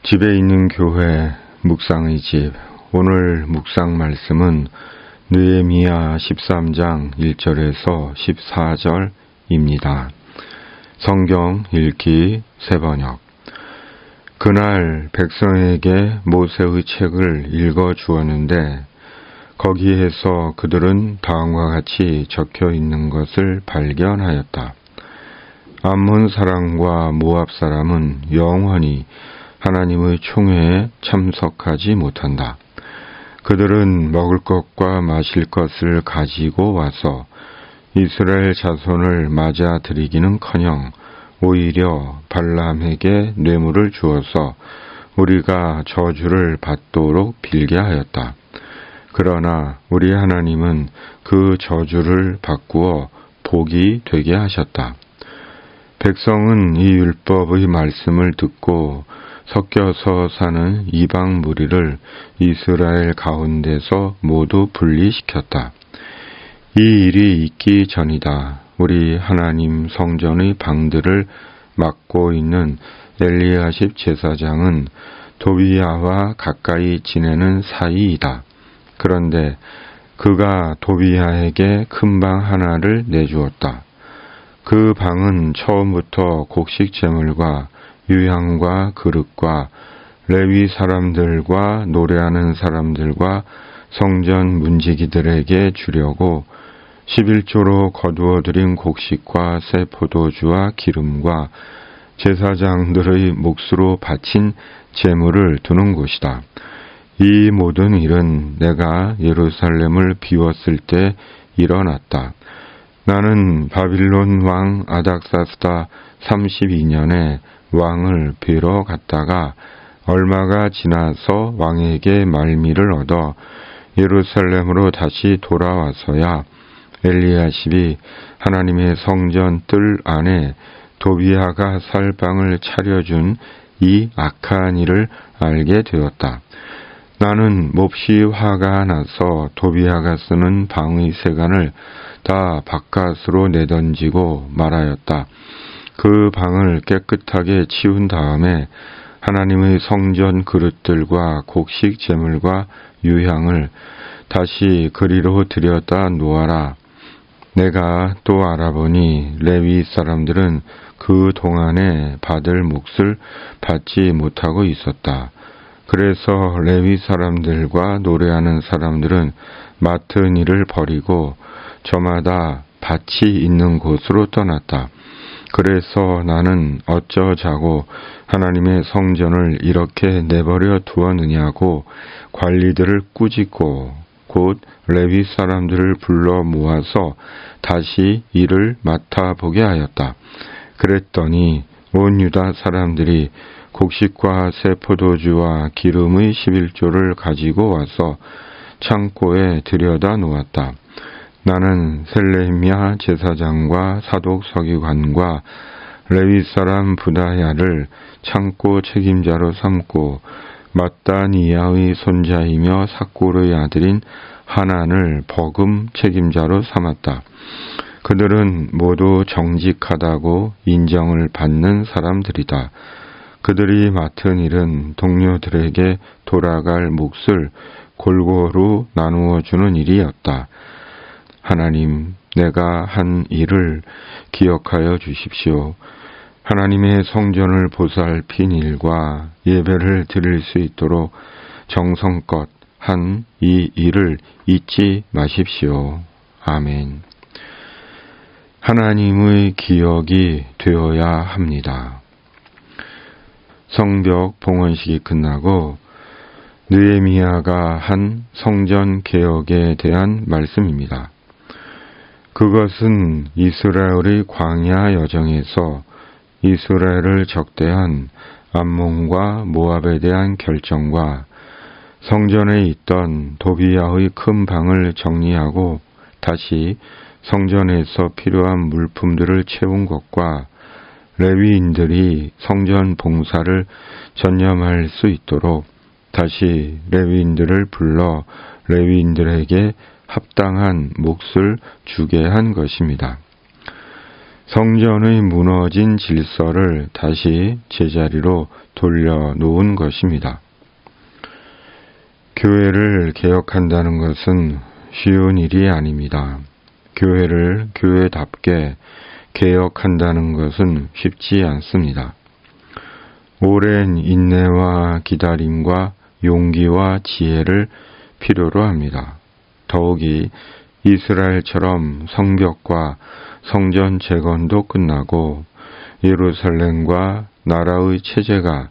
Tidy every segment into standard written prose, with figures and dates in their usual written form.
집에 있는 교회 묵상의 집. 오늘 묵상 말씀은 느헤미야 13장 1절에서 14절입니다. 성경 읽기 새번역. 그날 백성에게 모세의 책을 읽어 주었는데 거기에서 그들은 다음과 같이 적혀 있는 것을 발견하였다. 암몬 사람과 모압 사람은 영원히 하나님의 총회에 참석하지 못한다. 그들은 먹을 것과 마실 것을 가지고 와서 이스라엘 자손을 맞아 들이기는커녕 오히려 발람에게 뇌물을 주어서 우리가 저주를 받도록 빌게 하였다. 그러나 우리 하나님은 그 저주를 바꾸어 복이 되게 하셨다. 백성은 이 율법의 말씀을 듣고 섞여서 사는 이방 무리를 이스라엘 가운데서 모두 분리시켰다. 이 일이 있기 전이다. 우리 하나님 성전의 방들을 맡고 있는 엘리야십 제사장은 도비야와 가까이 지내는 사이이다. 그런데 그가 도비야에게 큰 방 하나를 내주었다. 그 방은 처음부터 곡식 제물과 유향과 그릇과 레위 사람들과 노래하는 사람들과 성전 문지기들에게 주려고 11조로 거두어들인 곡식과 새 포도주와 기름과 제사장들의 몫으로 바친 제물을 두는 곳이다. 이 모든 일은 내가 예루살렘을 비웠을 때 일어났다. 나는 바빌론 왕 아닥사스다 32년에 왕을 뵈러 갔다가 얼마가 지나서 왕에게 말미를 얻어 예루살렘으로 다시 돌아와서야 엘리야십이 하나님의 성전 뜰 안에 도비야가 살 방을 차려준 이 악한 일을 알게 되었다. 나는 몹시 화가 나서 도비야가 쓰는 방의 세간을 다 바깥으로 내던지고 말하였다. 그 방을 깨끗하게 치운 다음에 하나님의 성전 그릇들과 곡식 제물과 유향을 다시 그리로 들여다 놓아라. 내가 또 알아보니 레위 사람들은 그 동안에 받을 몫을 받지 못하고 있었다. 그래서 레위 사람들과 노래하는 사람들은 맡은 일을 버리고 저마다 밭이 있는 곳으로 떠났다. 그래서 나는 어쩌자고 하나님의 성전을 이렇게 내버려 두었느냐고 관리들을 꾸짖고 곧 레위 사람들을 불러 모아서 다시 일을 맡아보게 하였다. 그랬더니 온 유다 사람들이 곡식과 새 포도주와 기름의 11조를 가지고 와서 창고에 들여다 놓았다. 나는 셀레미야 제사장과 사독 서기관과 레위 사람 부다야를 창고 책임자로 삼고 마따니야의 손자이며 삭골의 아들인 하난을 버금 책임자로 삼았다. 그들은 모두 정직하다고 인정을 받는 사람들이다. 그들이 맡은 일은 동료들에게 돌아갈 몫을 골고루 나누어 주는 일이었다. 하나님, 내가 한 일을 기억하여 주십시오. 하나님의 성전을 보살핀 일과 예배를 드릴 수 있도록 정성껏 한 이 일을 잊지 마십시오. 아멘. 하나님의 기억이 되어야 합니다. 성벽 봉헌식이 끝나고 느헤미야가 한 성전 개혁에 대한 말씀입니다. 그것은 이스라엘의 광야 여정에서 이스라엘을 적대한 암몬과 모압에 대한 결정과 성전에 있던 도비야의 큰 방을 정리하고 다시 성전에서 필요한 물품들을 채운 것과 레위인들이 성전 봉사를 전념할 수 있도록 다시 레위인들을 불러 레위인들에게 합당한 몫을 주게 한 것입니다. 성전의 무너진 질서를 다시 제자리로 돌려놓은 것입니다. 교회를 개혁한다는 것은 쉬운 일이 아닙니다. 교회를 교회답게 개혁한다는 것은 쉽지 않습니다. 오랜 인내와 기다림과 용기와 지혜를 필요로 합니다. 더욱이 이스라엘처럼 성벽과 성전 재건도 끝나고 예루살렘과 나라의 체제가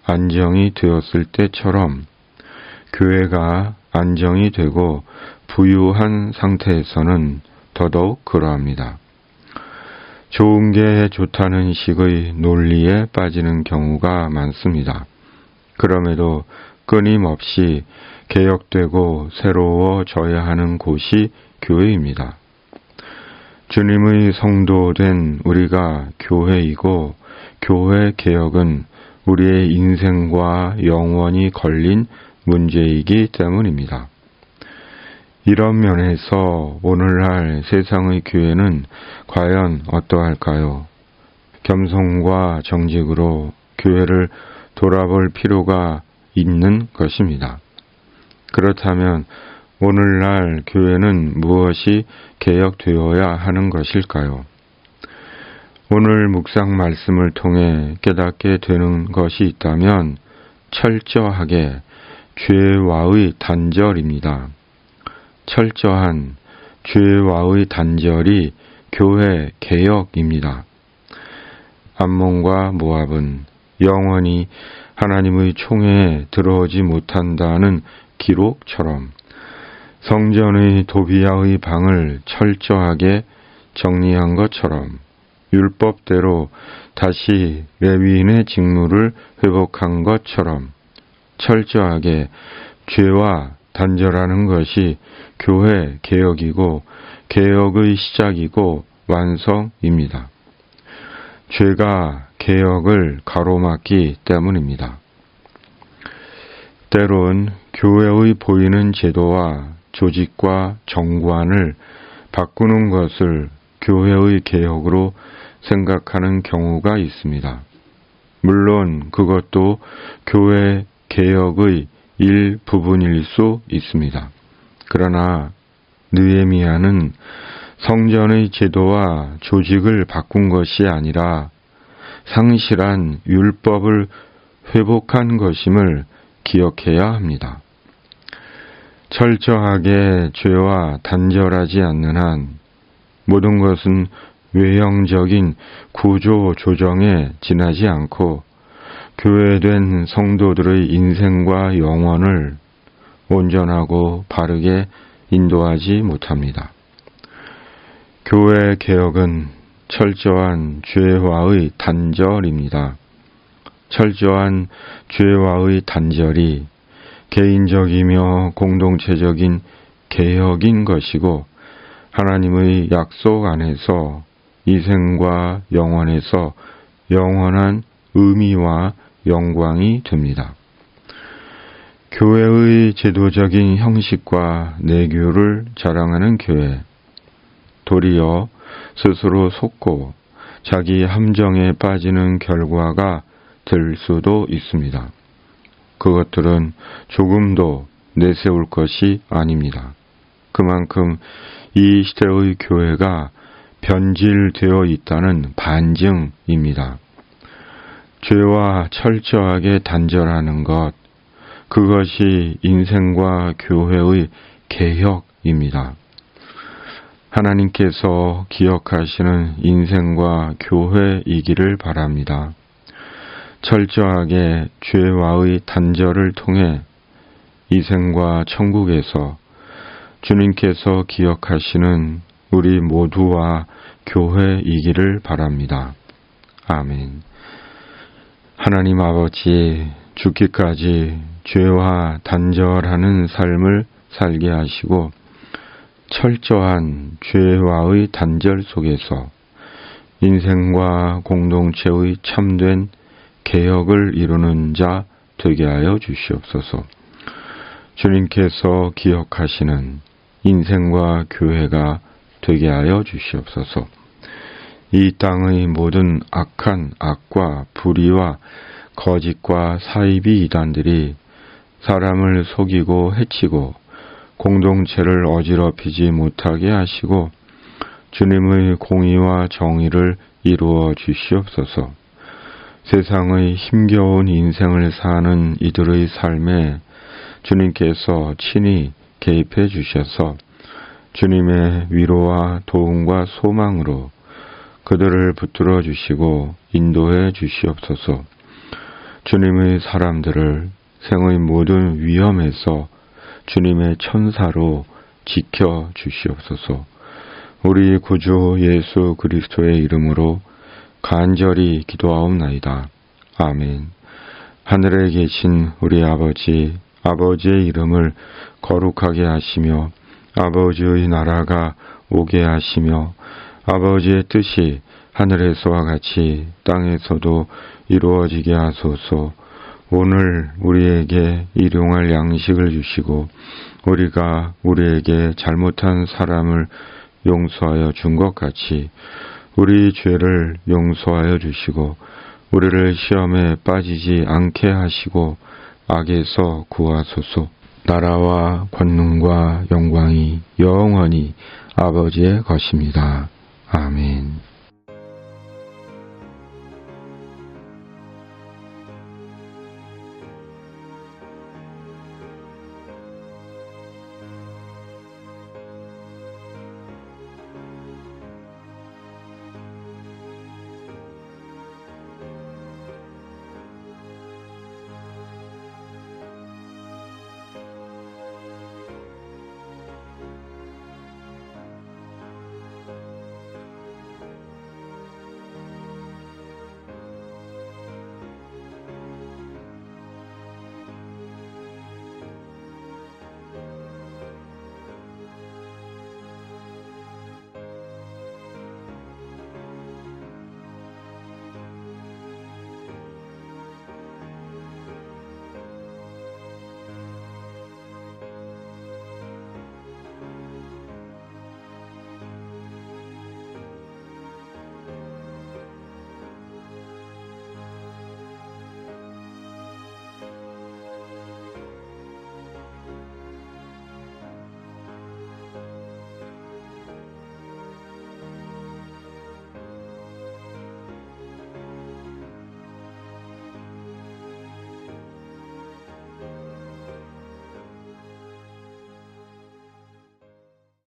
안정이 되었을 때처럼 교회가 안정이 되고 부유한 상태에서는 더더욱 그러합니다. 좋은 게 좋다는 식의 논리에 빠지는 경우가 많습니다. 그럼에도 끊임없이 개혁되고 새로워져야 하는 곳이 교회입니다. 주님의 성도된 우리가 교회이고 교회 개혁은 우리의 인생과 영원히 걸린 문제이기 때문입니다. 이런 면에서 오늘날 세상의 교회는 과연 어떠할까요? 겸손과 정직으로 교회를 돌아볼 필요가 있는 것입니다. 그렇다면 오늘날 교회는 무엇이 개혁되어야 하는 것일까요? 오늘 묵상 말씀을 통해 깨닫게 되는 것이 있다면 철저하게 죄와의 단절입니다. 철저한 죄와의 단절이 교회 개혁입니다. 암몬과 모압은 영원히 하나님의 총회에 들어오지 못한다는 기록처럼 성전의 도비야의 방을 철저하게 정리한 것처럼 율법대로 다시 레위인의 직무를 회복한 것처럼 철저하게 죄와 단절하는 것이 교회 개혁이고 개혁의 시작이고 완성입니다. 죄가 개혁을 가로막기 때문입니다. 때론 교회의 보이는 제도와 조직과 정관을 바꾸는 것을 교회의 개혁으로 생각하는 경우가 있습니다. 물론 그것도 교회 개혁의 일부분일 수 있습니다. 그러나 느헤미야는 성전의 제도와 조직을 바꾼 것이 아니라 상실한 율법을 회복한 것임을 기억해야 합니다. 철저하게 죄와 단절하지 않는 한 모든 것은 외형적인 구조 조정에 지나지 않고 교회된 성도들의 인생과 영혼을 온전하고 바르게 인도하지 못합니다. 교회 개혁은 철저한 죄와의 단절입니다. 철저한 죄와의 단절이 개인적이며 공동체적인 개혁인 것이고 하나님의 약속 안에서 이생과 영원에서 영원한 의미와 영광이 됩니다. 교회의 제도적인 형식과 내교를 자랑하는 교회, 도리어 스스로 속고 자기 함정에 빠지는 결과가 될 수도 있습니다. 그것들은 조금도 내세울 것이 아닙니다. 그만큼 이 시대의 교회가 변질되어 있다는 반증입니다. 죄와 철저하게 단절하는 것, 그것이 인생과 교회의 개혁입니다. 하나님께서 기억하시는 인생과 교회이기를 바랍니다. 철저하게 죄와의 단절을 통해 이생과 천국에서 주님께서 기억하시는 우리 모두와 교회이기를 바랍니다. 아멘. 하나님 아버지, 죽기까지 죄와 단절하는 삶을 살게 하시고 철저한 죄와의 단절 속에서 인생과 공동체의 참된 개혁을 이루는 자 되게 하여 주시옵소서. 주님께서 기억하시는 인생과 교회가 되게 하여 주시옵소서. 이 땅의 모든 악한 악과 불의와 거짓과 사이비 이단들이 사람을 속이고 해치고 공동체를 어지럽히지 못하게 하시고 주님의 공의와 정의를 이루어 주시옵소서. 세상의 힘겨운 인생을 사는 이들의 삶에 주님께서 친히 개입해 주셔서 주님의 위로와 도움과 소망으로 그들을 붙들어 주시고 인도해 주시옵소서. 주님의 사람들을 생의 모든 위험에서 주님의 천사로 지켜 주시옵소서. 우리 구주 예수 그리스도의 이름으로 간절히 기도하옵나이다. 아멘. 하늘에 계신 우리 아버지, 아버지의 이름을 거룩하게 하시며 아버지의 나라가 오게 하시며 아버지의 뜻이 하늘에서와 같이 땅에서도 이루어지게 하소서. 오늘 우리에게 일용할 양식을 주시고 우리가 우리에게 잘못한 사람을 용서하여 준 것 같이 우리 죄를 용서하여 주시고 우리를 시험에 빠지지 않게 하시고 악에서 구하소서. 나라와 권능과 영광이 영원히 아버지의 것입니다. 아멘.